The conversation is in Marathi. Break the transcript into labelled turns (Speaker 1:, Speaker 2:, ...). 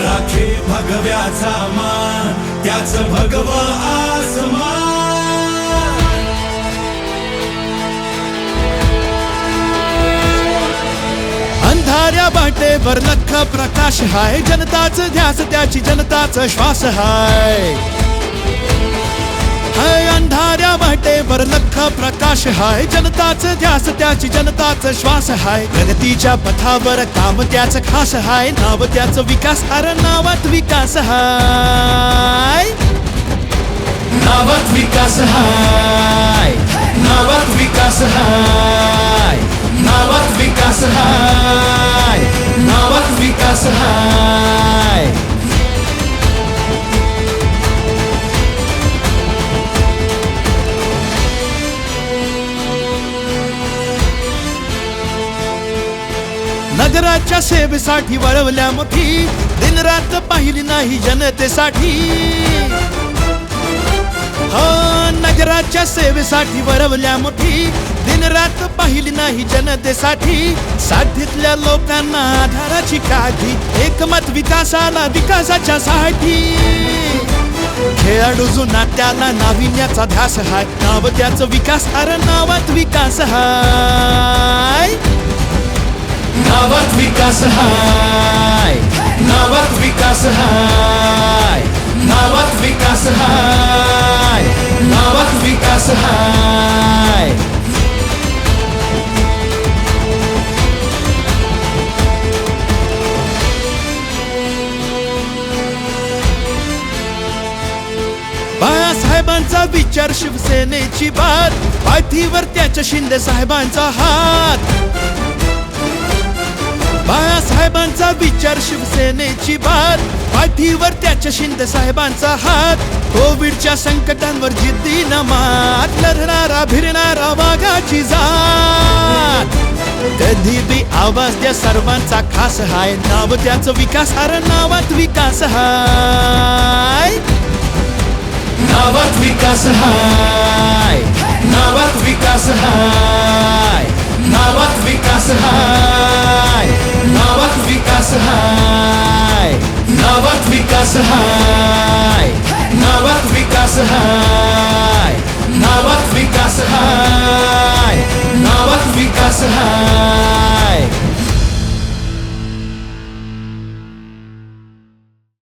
Speaker 1: राखे भगव्याचा मान, त्याच भगव आसमान.
Speaker 2: अंधाऱ्या वाटेवर लख प्रकाश हाय, जनताच ध्यास त्याची जनताच श्वास हाय. हाय अंधाऱ्या वाटेवर लख प्रकाश हाय, जनताच ध्यास त्याची जनताच श्वास हाय. प्रगतीच्या पथावर काम त्याच खास हाय, नाव त्याच विकास अर नावात विकास हाय. नावात विकास हाय, नावात विकास हाय, नावात विकास हाय, नावात विकास हाय. नगराच्या सेवेसाठी वळवल्या मुठी, दिनरात पाहिली नाही जनतेसाठी. हो नगराच्या सेवेसाठी वळवल्या मुठी, दिनरात पाहिली नाही जनतेसाठी. साठीतल्या लोकांना आधाराची काठी, एकमत विकासाला विकासाच्या साठी. खेळाडू जुना त्याला नाविन्याचा ध्यास हाय, नाव त्याच विकास अर नावात विकास हाय. नावात विकास हाय, नावात विकास हाय, नावात विकास हाय, नावात विकास हाय. बाळासाहेबांचा विचार शिवसेनेची बात, पाठीवर त्याच्या शिंदे साहेबांचा हात. बाळासाहेबांचा विचार शिवसेनेची बात, पाठीवर त्याच्या शिंदे साहेबांचा हात. कोविडच्या संकटांवर जिद्दीनं मात, लढणारा भिरणारा वाघाची जात. कधी बी आवाज त्या सर्वांचा खास हाय, नाव त्याच विकास अर नावात विकास हाय. नावात विकास हाय, नावात विकास हाय, नावात विकास हाय, नावात विकास हाय, नावात विकास हाय.